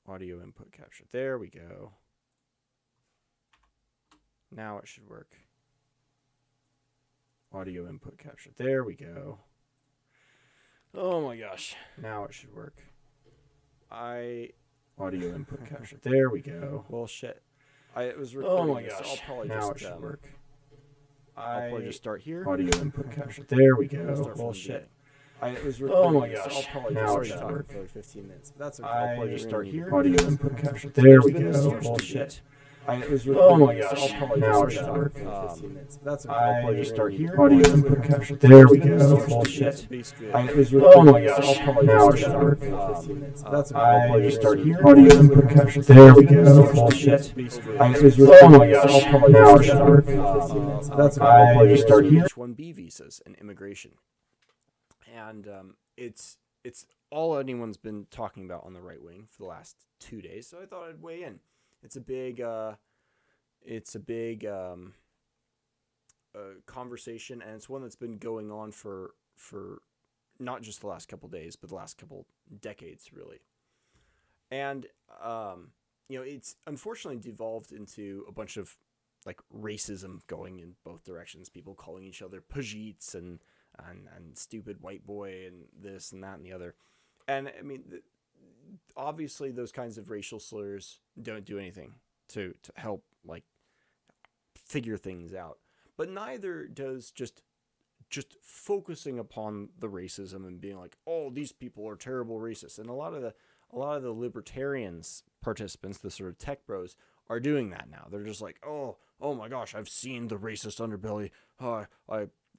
Audio input capture. There we go. Now it should work. Audio input capture. There we go. Oh my gosh. Now it should work. Audio input capture. There we go. Well, shit. I was recording. Oh my gosh. So I'll probably now it should work. I'll probably just start here. Audio input capture. There we go. Well, shit. I was recording. Oh my gosh. So I'll probably just start talking for like 15 minutes. But that's okay. I'll probably just start here. Audio input capture. There we go. Well, shit. I was recording. Oh my gosh. So I'll probably now just start talking for 15 minutes. But that's okay. I'll probably just start here. Audio input capture. There we go. Well, shit. I was recording. Oh my gosh. So I'll probably now just start for 15 minutes. But that's okay. I'll probably just start here. Audio input capture. There we go. Well, shit. I was recording. Oh my gosh. So I'll probably now just start for 15 minutes. But that's okay. I'll probably just start here. H-1B visas and immigration. And it's all anyone's been talking about on the right wing for the last 2 days, so I thought I'd weigh in. It's a big conversation, and it's one that's been going on for not just the last couple days, but the last couple decades, really. And it's unfortunately devolved into a bunch of like racism going in both directions. People calling each other Pajits and stupid white boy and this and that and the other. And I mean, obviously those kinds of racial slurs don't do anything to help like figure things out. But neither does just focusing upon the racism and being like, oh, these people are terrible racists. And a lot of the libertarians participants, the sort of tech bros, are doing that now. They're just like, oh my gosh, I've seen the racist underbelly.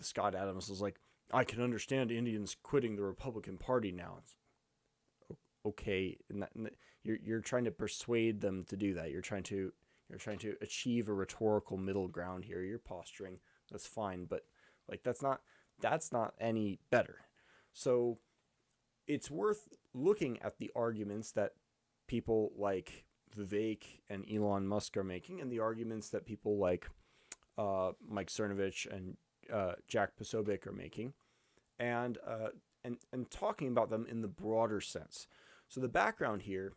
Scott Adams was like, I can understand Indians quitting the Republican Party now. It's okay, and you're trying to persuade them to do that. You're trying to achieve a rhetorical middle ground here. You're posturing. That's fine, but like that's not any better. So it's worth looking at the arguments that people like Vivek and Elon Musk are making, and the arguments that people like Mike Cernovich and Jack Posobiec are making, and talking about them in the broader sense. So the background here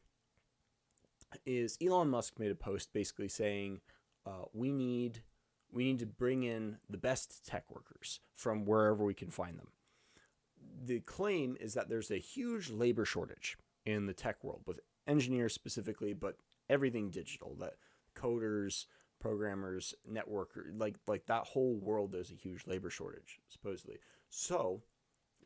is Elon Musk made a post basically saying we need to bring in the best tech workers from wherever we can find them. The claim is that there's a huge labor shortage in the tech world, with engineers specifically, but everything digital, that coders, programmers, networkers, like that whole world, there's a huge labor shortage, supposedly. So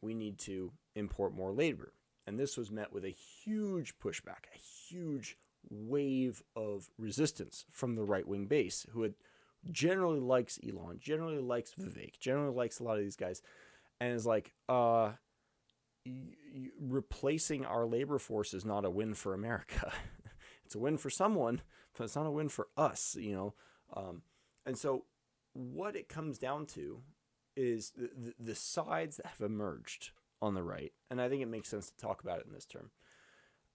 we need to import more labor. And this was met with a huge pushback, a huge wave of resistance from the right-wing base, who generally likes Elon, generally likes Vivek, generally likes a lot of these guys, and is like, replacing our labor force is not a win for America. It's a win for someone, but it's not a win for us, and so what it comes down to is the sides that have emerged on the right, and I think it makes sense to talk about it in this term.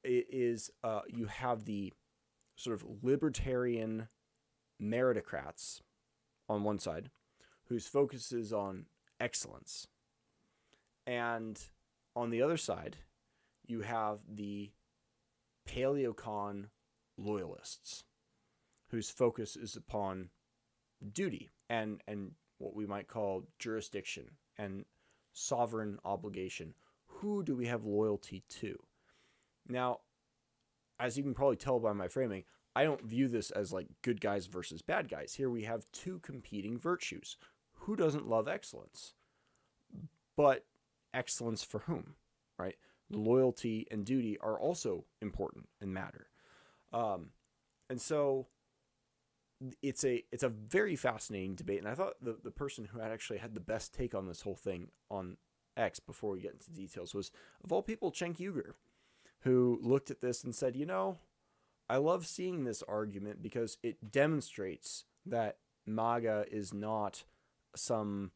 It is you have the sort of libertarian meritocrats on one side, whose focus is on excellence, and on the other side, you have the paleocon loyalists, whose focus is upon duty and what we might call jurisdiction and sovereign obligation. Who do we have loyalty to? Now, as you can probably tell by my framing, I don't view this as like good guys versus bad guys. Here we have two competing virtues. Who doesn't love excellence? But excellence for whom, right? Loyalty and duty are also important and matter. And so it's a very fascinating debate. And I thought the person who had actually had the best take on this whole thing on X, before we get into details, was, of all people, Cenk Uygur, who looked at this and said, I love seeing this argument because it demonstrates that MAGA is not some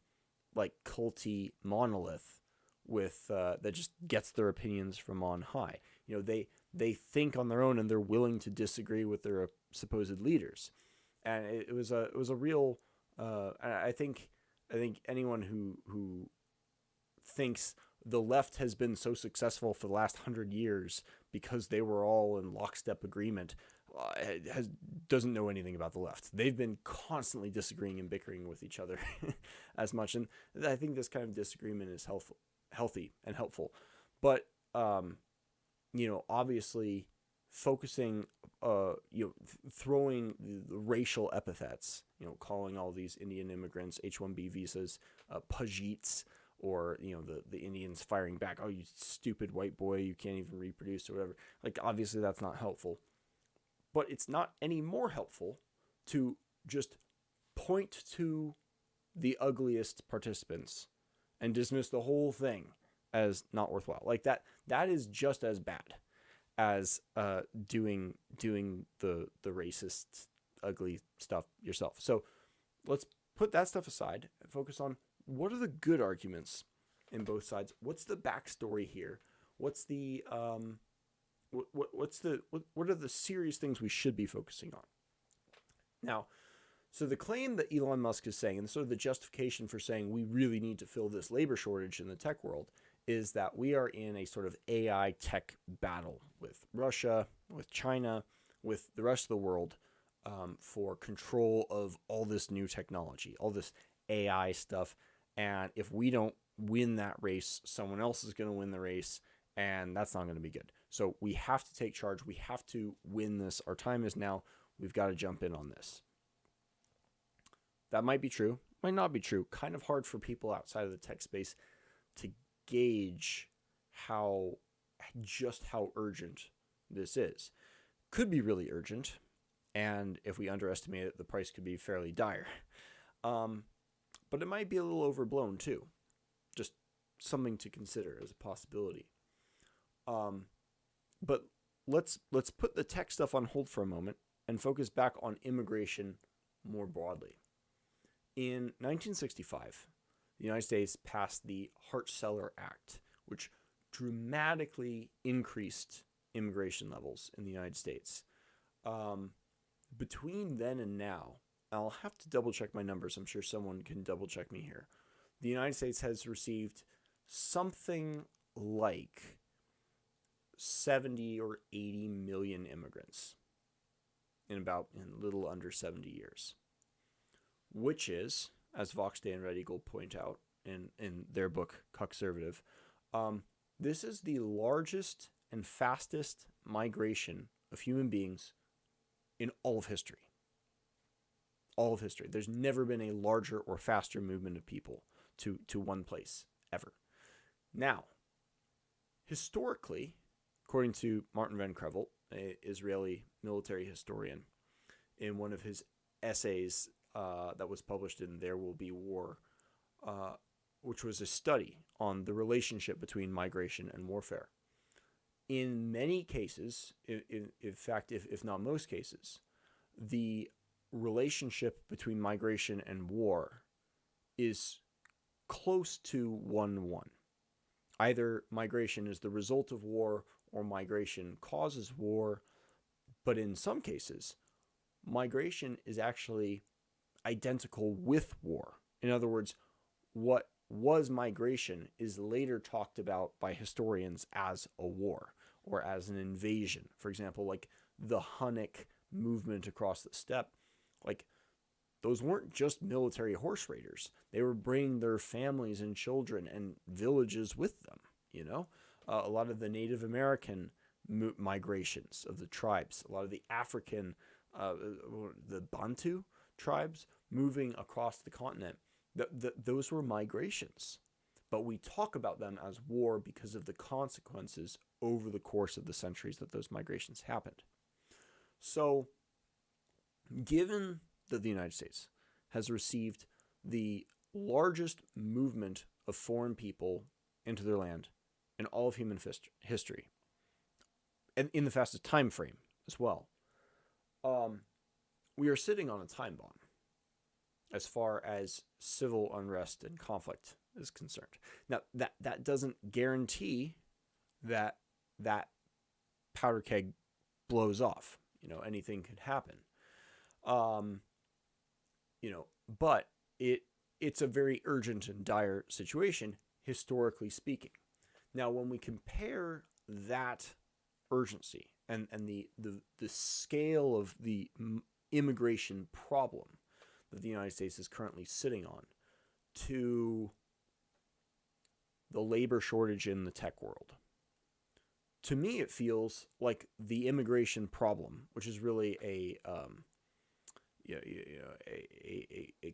like culty monolith with that just gets their opinions from on high. They think on their own, and they're willing to disagree with their supposed leaders. And it was a real. I think anyone who thinks the left has been so successful for the last 100 years because they were all in lockstep agreement, doesn't know anything about the left. They've been constantly disagreeing and bickering with each other as much. And I think this kind of disagreement is healthy and helpful. But, obviously focusing, throwing the racial epithets, calling all these Indian immigrants H-1B visas, Pajits, or, the Indians firing back, oh, you stupid white boy, you can't even reproduce or whatever. Like, obviously that's not helpful. But it's not any more helpful to just point to the ugliest participants and dismiss the whole thing as not worthwhile. Like that is just as bad as doing the racist, ugly stuff yourself. So let's put that stuff aside and focus on what are the good arguments in both sides. What's the backstory here? What's the what are the serious things we should be focusing on? Now, so the claim that Elon Musk is saying, and sort of the justification for saying we really need to fill this labor shortage in the tech world, is that we are in a sort of AI tech battle with Russia, with China, with the rest of the world, for control of all this new technology, all this AI stuff. And if we don't win that race, someone else is going to win the race, and that's not going to be good. So we have to take charge. We have to win this. Our time is now. We've got to jump in on this. That might be true, might not be true. Kind of hard for people outside of the tech space to gauge how urgent this is. Could be really urgent, and if we underestimate it, the price could be fairly dire. But it might be a little overblown too. Just something to consider as a possibility. But let's put the tech stuff on hold for a moment and focus back on immigration more broadly. In 1965, the United States passed the Hart-Celler Act, which dramatically increased immigration levels in the United States. Between then and now, I'll have to double check my numbers. I'm sure someone can double check me here. The United States has received something like 70 or 80 million immigrants in a little under 70 years, which is, as Vox Day and Red Eagle point out in their book, Cuckservative, this is the largest and fastest migration of human beings in all of history. All of history. There's never been a larger or faster movement of people to one place, ever. Now, historically, according to Martin Van Crevel, an Israeli military historian, in one of his essays that was published in There Will Be War, which was a study on the relationship between migration and warfare. In many cases, in fact, if not most cases, the relationship between migration and war is close to 1-1. Either migration is the result of war or migration causes war, but in some cases, migration is actually identical with war. In other words, what was migration is later talked about by historians as a war or as an invasion. For example, like the Hunnic movement across the steppe, like those weren't just military horse raiders. They were bringing their families and children and villages with them, a lot of the Native American migrations of the tribes, a lot of the African, the Bantu tribes moving across the continent. Those were migrations, but we talk about them as war because of the consequences over the course of the centuries that those migrations happened. So, given that the United States has received the largest movement of foreign people into their land in all of human history, and in the fastest time frame as well, we are sitting on a time bomb as far as civil unrest and conflict is concerned. Now, that doesn't guarantee that powder keg blows off. Anything could happen. But it's a very urgent and dire situation, historically speaking. Now, when we compare that urgency and the scale of the immigration problem that the United States is currently sitting on to the labor shortage in the tech world, to me it feels like the immigration problem, which is really a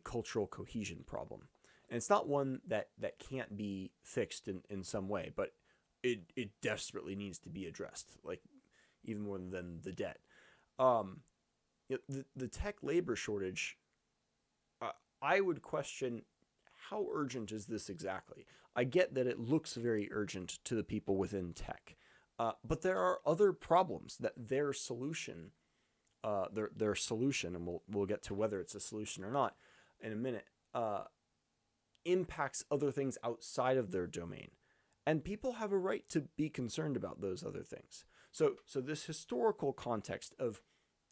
cultural cohesion problem. And it's not one that can't be fixed in some way, but it desperately needs to be addressed, like even more than the debt. The tech labor shortage, I would question how urgent is this exactly? I get that it looks very urgent to the people within tech, but there are other problems that their solution, and we'll get to whether it's a solution or not in a minute, impacts other things outside of their domain. And people have a right to be concerned about those other things. So this historical context of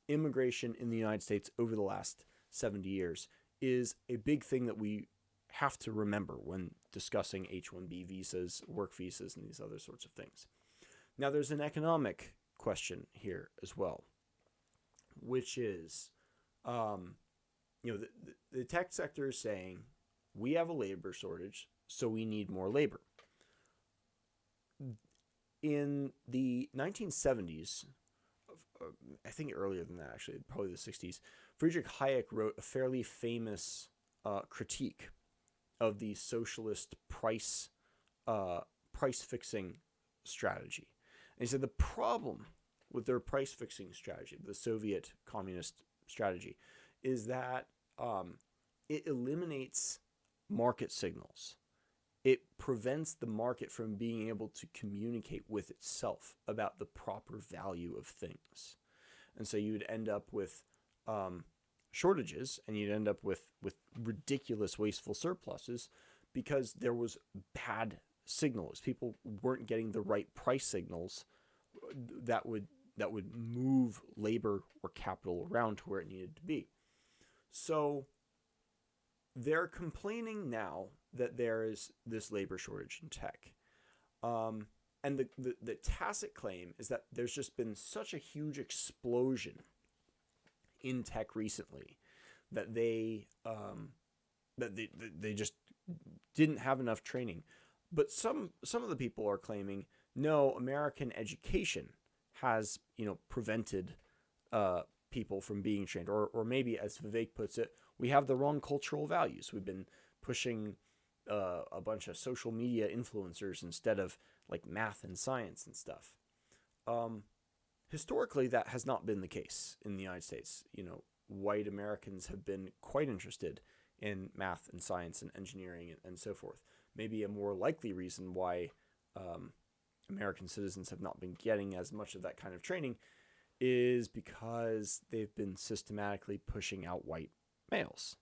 immigration in the United States over the last 70 years is a big thing that we have to remember when discussing H-1B visas, work visas, and these other sorts of things. Now, there's an economic question here as well, which is, the tech sector is saying, we have a labor shortage, so we need more labor. In the 1970s, I think earlier than that actually, probably the 60s, Friedrich Hayek wrote a fairly famous critique of the socialist price fixing strategy. And he said the problem with their price fixing strategy, the Soviet communist strategy, is that it eliminates market signals. It prevents the market from being able to communicate with itself about the proper value of things. And so you would end up with shortages, and you'd end up with ridiculous wasteful surpluses because there was bad signals. People weren't getting the right price signals that would move labor or capital around to where it needed to be. So they're complaining now that there is this labor shortage in tech. And the tacit claim is that there's just been such a huge explosion in tech recently that they just didn't have enough training. But some of the people are claiming, no, American education has prevented people from being trained, or maybe, as Vivek puts it, we have the wrong cultural values. We've been pushing a bunch of social media influencers instead of like math and science and stuff. Historically, that has not been the case in the United States. White Americans have been quite interested in math and science and engineering and so forth. Maybe a more likely reason why American citizens have not been getting as much of that kind of training is because they've been systematically pushing out white males.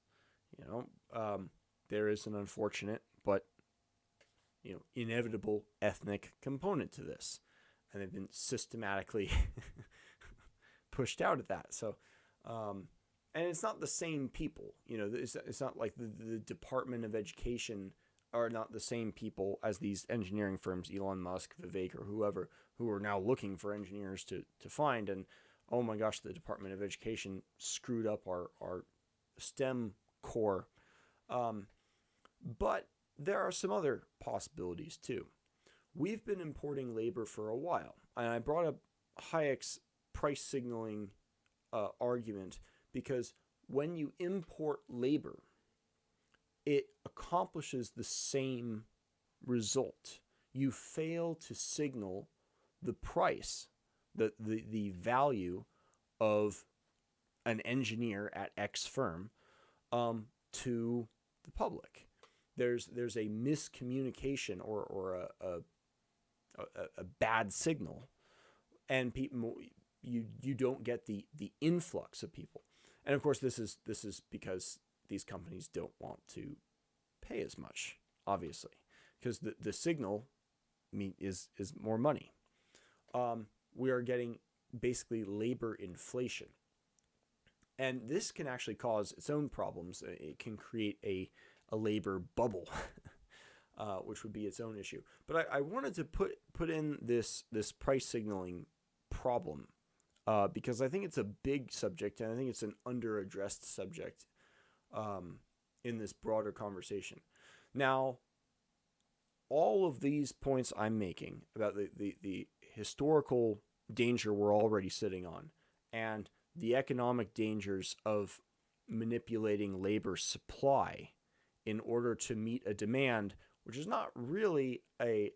There is an unfortunate but inevitable ethnic component to this, and they've been systematically pushed out of that. So, and it's not the same people. It's not like the Department of Education are not the same people as these engineering firms, Elon Musk, Vivek, or whoever, who are now looking for engineers to find. And oh my gosh, the Department of Education screwed up our STEM core. But there are some other possibilities too. We've been importing labor for a while, and I brought up Hayek's price signaling argument because when you import labor, it accomplishes the same result. You fail to signal the price, the value of an engineer at X firm to the public. There's a miscommunication or a bad signal, and people, you don't get the influx of people. And of course, this is because these companies don't want to pay as much, obviously, because the signal is more money. We are getting basically labor inflation, and this can actually cause its own problems. It can create a labor bubble. which would be its own issue. But I wanted to put in this price signaling problem because I think it's a big subject, and I think it's an under-addressed subject in this broader conversation. Now, all of these points I'm making about the historical danger we're already sitting on and the economic dangers of manipulating labor supply in order to meet a demand, which is not really a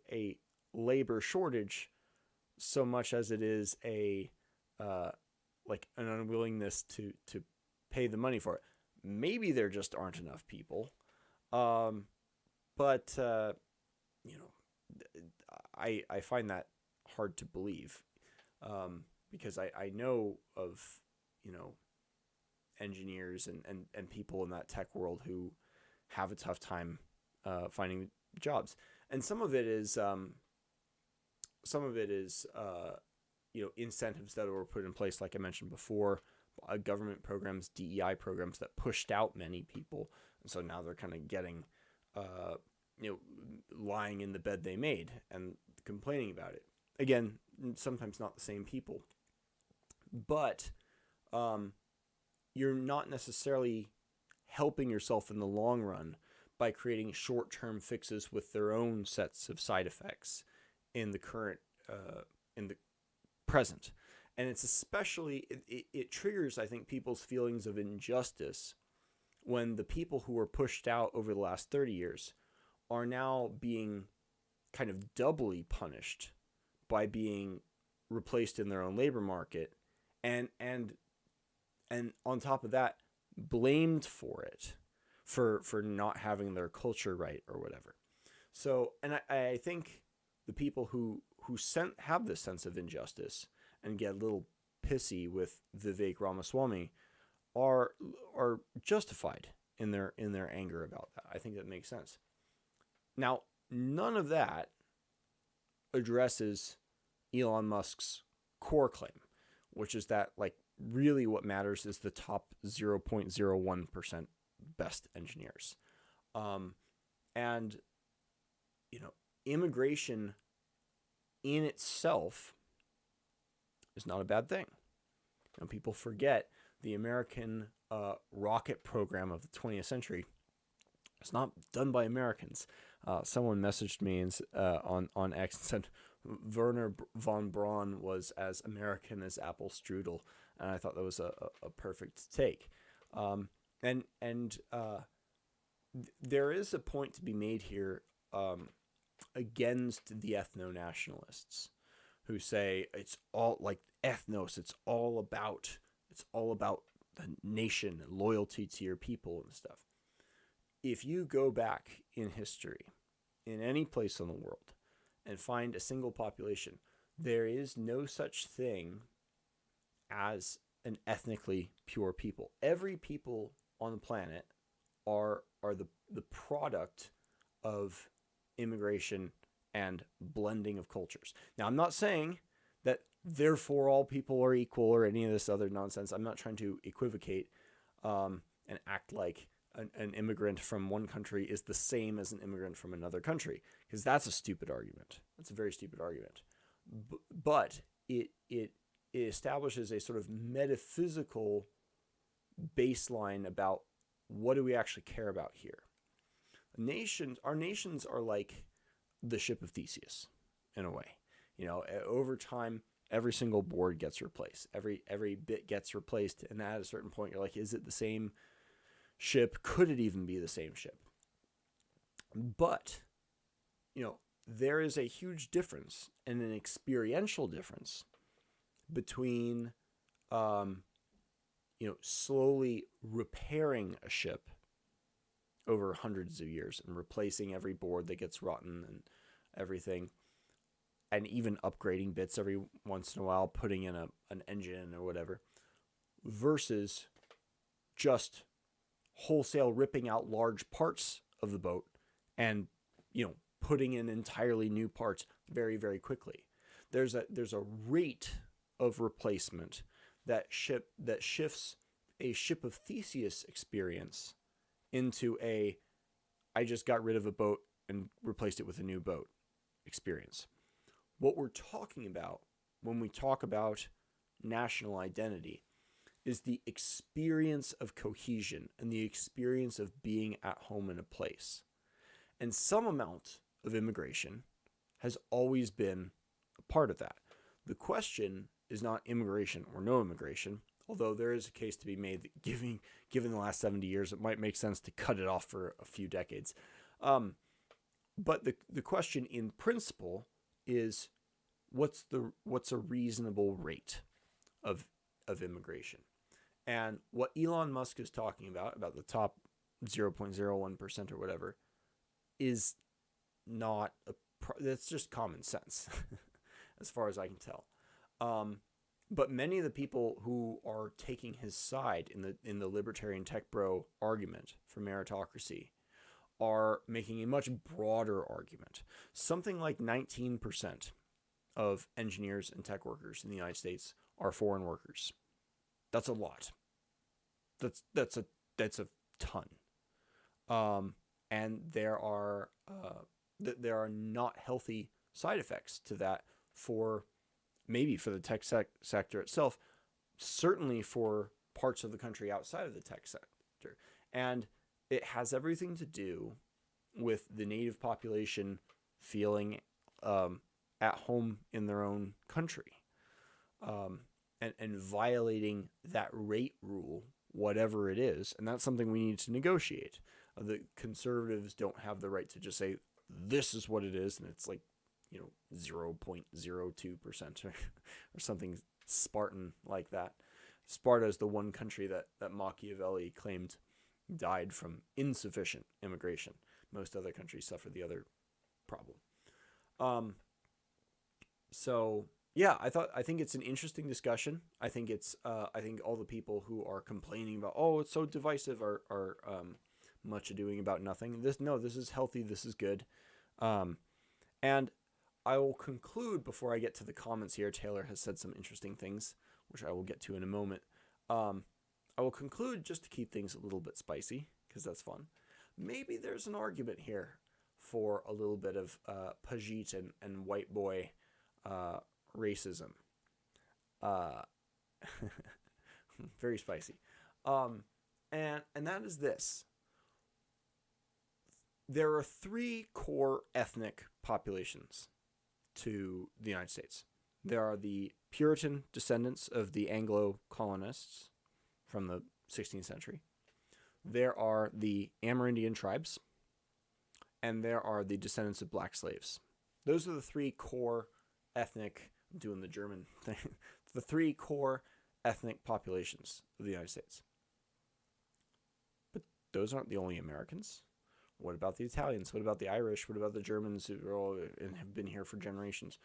labor shortage so much as it is a like an unwillingness to pay the money for it. Maybe there just aren't enough people, but you know, I find that hard to believe because I know of, you know, engineers and people in that tech world who have a tough time finding jobs, and some of it is you know, incentives that were put in place, like I mentioned before, government programs, DEI programs that pushed out many people, and so now they're kind of getting you know, lying in the bed they made and complaining about it. Again, sometimes not the same people, but you're not necessarily helping yourself in the long run by creating short-term fixes with their own sets of side effects in the current in the present. And it's especially it triggers, I think, people's feelings of injustice when the people who were pushed out over the last 30 years are now being kind of doubly punished by being replaced in their own labor market, and on top of that, blamed for it, for not having their culture right or whatever. So, and I think the people who have this sense of injustice and get a little pissy with Vivek Ramaswamy are justified in their anger about that. I think that makes sense. Now, none of that addresses Elon Musk's core claim, which is that, like, really what matters is the top 0.01% best engineers. And, you know, immigration in itself is not a bad thing. You know, people forget the American rocket program of the 20th century. It's not done by Americans. Someone messaged me on X and said Werner von Braun was as American as apple strudel, and I thought that was a perfect take. There is a point to be made here against the ethno-nationalists who say it's all like ethnos. It's all about the nation and loyalty to your people and stuff. If you go back in history, in any place in the world, and find a single population, there is no such thing as an ethnically pure people. Every people on the planet are the product of immigration and blending of cultures. Now, I'm not saying that therefore all people are equal or any of this other nonsense. I'm not trying to equivocate and act like an immigrant from one country is the same as an immigrant from another country, because that's a stupid argument. That's a very stupid argument. But it establishes a sort of metaphysical baseline about what do we actually care about here. Our nations are like the ship of Theseus in a way. You know, over time, every single board gets replaced. Every bit gets replaced, and at a certain point, you're like, is it the same ship? Could it even be the same ship? But, you know, there is a huge difference and an experiential difference between, you know, slowly repairing a ship over hundreds of years and replacing every board that gets rotten and everything, and even upgrading bits every once in a while, putting in an engine or whatever, versus just wholesale ripping out large parts of the boat and, you know, putting in entirely new parts very, very quickly. There's a rate of replacement that shifts a ship of Theseus experience into I just got rid of a boat and replaced it with a new boat experience. What we're talking about when we talk about national identity is the experience of cohesion and the experience of being at home in a place. And some amount of immigration has always been a part of that. The question is not immigration or no immigration, although there is a case to be made that given the last 70 years, it might make sense to cut it off for a few decades. But the question in principle is, what's a reasonable rate of immigration? And what Elon Musk is talking about the top 0.01% or whatever, is not that's just common sense, as far as I can tell. But many of the people who are taking his side in the libertarian tech bro argument for meritocracy are making a much broader argument. Something like 19% of engineers and tech workers in the United States are foreign workers. That's a lot. That's a ton. And there are not healthy side effects to that maybe for the tech sector itself, certainly for parts of the country outside of the tech sector. And it has everything to do with the native population feeling at home in their own country, and violating that rate rule, whatever it is. And that's something we need to negotiate. The conservatives don't have the right to just say, this is what it is, and it's like, 0.02% or something Spartan like that. Sparta is the one country that Machiavelli claimed died from insufficient immigration. Most other countries suffer the other problem. So yeah, I think it's an interesting discussion. I think I think all the people who are complaining about, it's so divisive, are much adoing about nothing. This is healthy. This is good. And I will conclude before I get to the comments here. Taylor has said some interesting things, which I will get to in a moment. I will conclude just to keep things a little bit spicy, because that's fun. Maybe there's an argument here for a little bit of Pajit and white boy racism. Very spicy. And that is this. There are three core ethnic populations to the United States. There are the Puritan descendants of the Anglo colonists from the 16th century. There are the Amerindian tribes, and there are the descendants of black slaves. Those are the three core ethnic, I'm doing the German thing, the three core ethnic populations of the United States. But those aren't the only Americans. What about the Italians? What about the Irish? What about the Germans who are all and have been here for generations?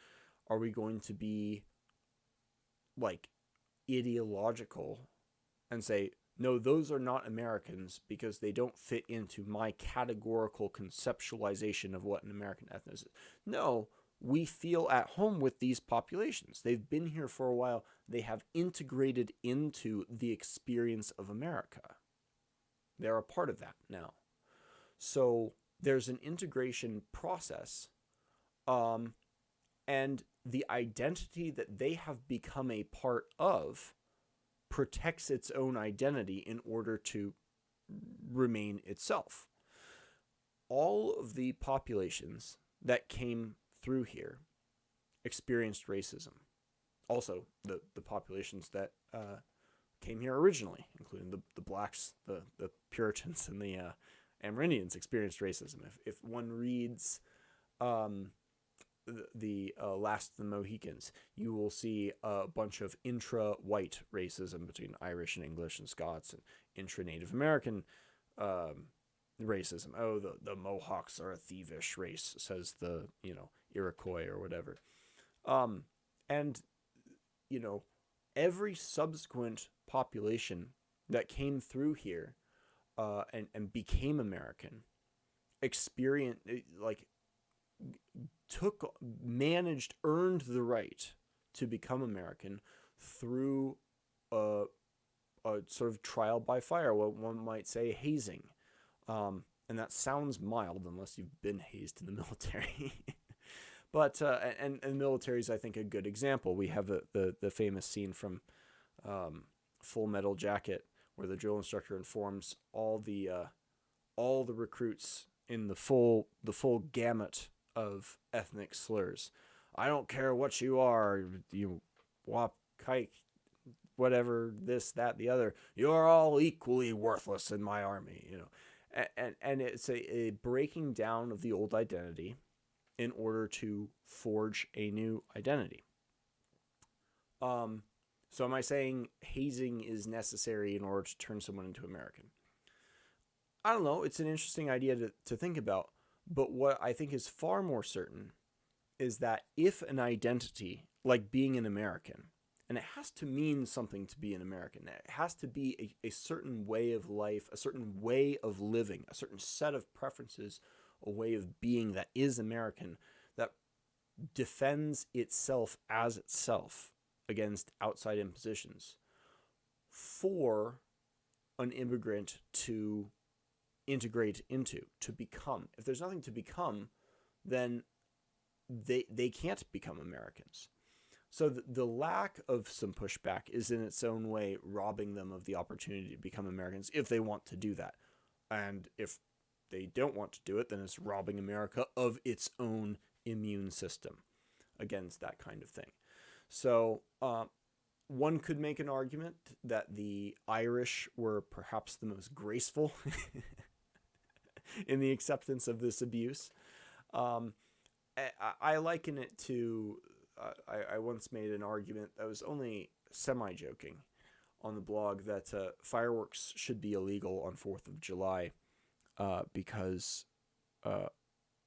Are we going to be like ideological and say, no, those are not Americans because they don't fit into my categorical conceptualization of what an American ethnos is? No, we feel at home with these populations. They've been here for a while. They have integrated into the experience of America. They're a part of that now. So there's an integration process, and the identity that they have become a part of protects its own identity in order to remain itself. All of the populations that came through here experienced racism. Also, the populations that came here originally, including the blacks, the Puritans, and the Amerindians experienced racism. If one reads the Last of the Mohicans, you will see a bunch of intra-white racism between Irish and English and Scots, and intra-Native American racism. Oh, the Mohawks are a thievish race, says the Iroquois or whatever. And every subsequent population that came through here and became American, earned the right to become American through a sort of trial by fire, what one might say hazing. And that sounds mild unless you've been hazed in the military. But and military is, I think, a good example. We have the famous scene from Full Metal Jacket where the drill instructor informs all the recruits in the full gamut of ethnic slurs. I don't care what you are, you wop kike, whatever, this, that, the other. You're all equally worthless in my army, you know. And it's a breaking down of the old identity in order to forge a new identity. So am I saying hazing is necessary in order to turn someone into American? I don't know. It's an interesting idea to think about. But what I think is far more certain is that if an identity, like being an American, and it has to mean something to be an American, it has to be a certain way of life, a certain way of living, a certain set of preferences, a way of being that is American, that defends itself as itself against outside impositions for an immigrant to integrate into, to become. If there's nothing to become, then they can't become Americans. So the lack of some pushback is in its own way robbing them of the opportunity to become Americans if they want to do that. And if they don't want to do it, then it's robbing America of its own immune system against that kind of thing. So one could make an argument that the Irish were perhaps the most graceful in the acceptance of this abuse. I liken it to, I once made an argument that was only semi-joking on the blog that fireworks should be illegal on 4th of July because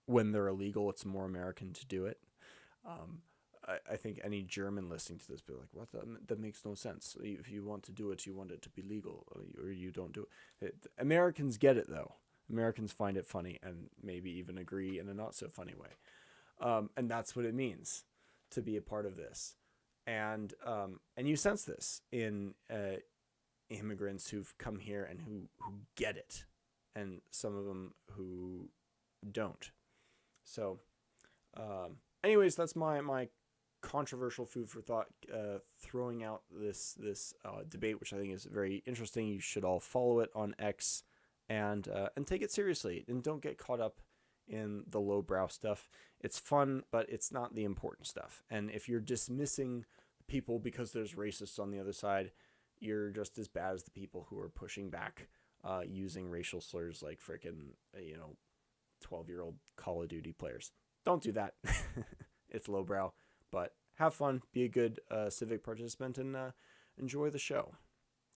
when they're illegal, it's more American to do it. I think any German listening to this be like, what? That makes no sense. If you want to do it, you want it to be legal, or you don't do it. Americans get it, though. Americans find it funny and maybe even agree in a not so funny way. And that's what it means to be a part of this. And you sense this in immigrants who've come here and who get it, and some of them who don't. So anyways, that's my controversial food for thought, throwing out this debate, which I think is very interesting. You should all follow it on X and take it seriously, and don't get caught up in the lowbrow stuff. It's fun, but it's not the important stuff. And if you're dismissing people because there's racists on the other side, you're just as bad as the people who are pushing back using racial slurs like frickin' 12-year-old Call of Duty players. Don't do that. It's lowbrow, but have fun, be a good civic participant, and enjoy the show.